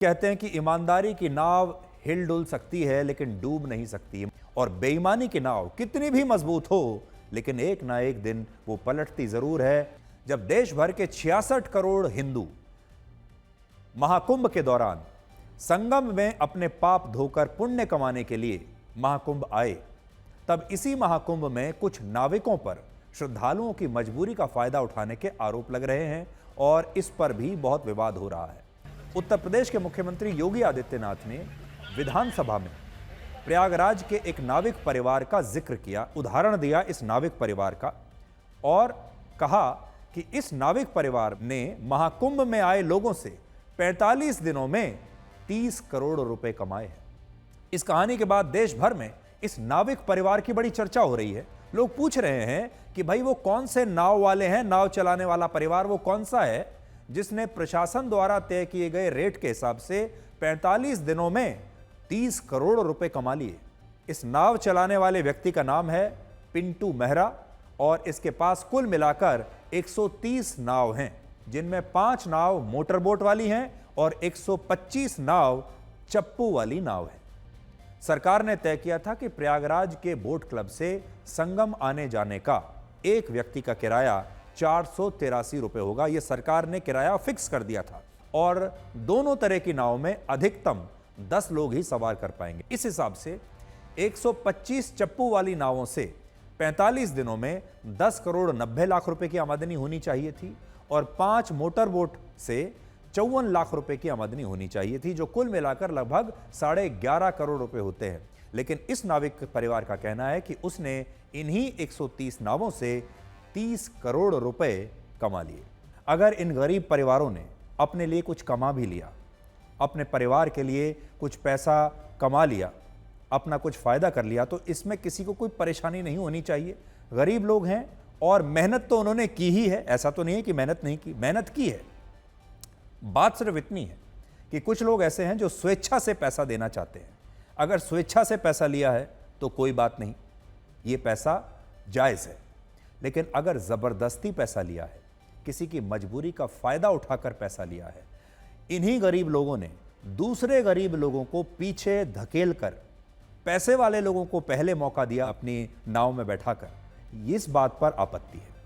कहते हैं कि ईमानदारी की नाव हिल डुल सकती है लेकिन डूब नहीं सकती, और बेईमानी की नाव कितनी भी मजबूत हो लेकिन एक ना एक दिन वो पलटती जरूर है। जब देश भर के 66 करोड़ हिंदू महाकुंभ के दौरान संगम में अपने पाप धोकर पुण्य कमाने के लिए महाकुंभ आए, तब इसी महाकुंभ में कुछ नाविकों पर श्रद्धालुओं की मजबूरी का फायदा उठाने के आरोप लग रहे हैं और इस पर भी बहुत विवाद हो रहा है। उत्तर प्रदेश के मुख्यमंत्री योगी आदित्यनाथ ने विधानसभा में प्रयागराज के एक नाविक परिवार का जिक्र किया, उदाहरण दिया इस नाविक परिवार का, और कहा कि इस नाविक परिवार ने महाकुंभ में आए लोगों से 45 दिनों में 30 करोड़ रुपए कमाए हैं। इस कहानी के बाद देश भर में इस नाविक परिवार की बड़ी चर्चा हो रही है। लोग पूछ रहे हैं कि भाई वो कौन से नाव वाले हैं, नाव चलाने वाला परिवार वो कौन सा है जिसने प्रशासन द्वारा तय किए गए रेट के हिसाब से 45 दिनों में 30 करोड़ रुपए कमा लिए। इस नाव चलाने वाले व्यक्ति का नाम है पिंटू मेहरा और इसके पास कुल मिलाकर 130 नाव हैं, जिनमें 5 नाव मोटरबोट वाली हैं और 125 नाव चप्पू वाली नाव है। सरकार ने तय किया था कि प्रयागराज के बोट क्लब से संगम आने जाने का एक व्यक्ति का किराया 483 रुपए होगा। यह सरकार ने किराया फिक्स कर दिया था और दोनों तरह की नाव में अधिकतम 10 लोग ही सवार कर पाएंगे। इस हिसाब से 125 चप्पू वाली नावों से 45 दिनों में 10 करोड़ 90 लाख रुपए की आमदनी होनी चाहिए थी और 5 मोटर बोट से 54 लाख रुपए की आमदनी होनी चाहिए थी, जो कुल मिलाकर लगभग 11.5 करोड़ रुपए होते हैं। लेकिन इस नाविक परिवार का कहना है कि उसने इन्हीं 130 नावों से 30 करोड़ रुपए कमा लिए। अगर इन गरीब परिवारों ने अपने लिए कुछ कमा भी लिया, अपने परिवार के लिए कुछ पैसा कमा लिया, अपना कुछ फायदा कर लिया, तो इसमें किसी को कोई परेशानी नहीं होनी चाहिए। गरीब लोग हैं और मेहनत तो उन्होंने की ही है, ऐसा तो नहीं है कि मेहनत नहीं की, मेहनत की है। बात सिर्फ इतनी है कि कुछ लोग ऐसे हैं जो स्वेच्छा से पैसा देना चाहते हैं। अगर स्वेच्छा से पैसा लिया है तो कोई बात नहीं, ये पैसा जायज़ है। लेकिन अगर ज़बरदस्ती पैसा लिया है, किसी की मजबूरी का फ़ायदा उठाकर पैसा लिया है, इन्हीं गरीब लोगों ने दूसरे गरीब लोगों को पीछे धकेल कर पैसे वाले लोगों को पहले मौका दिया अपनी नाव में बैठाकर, इस बात पर आपत्ति है।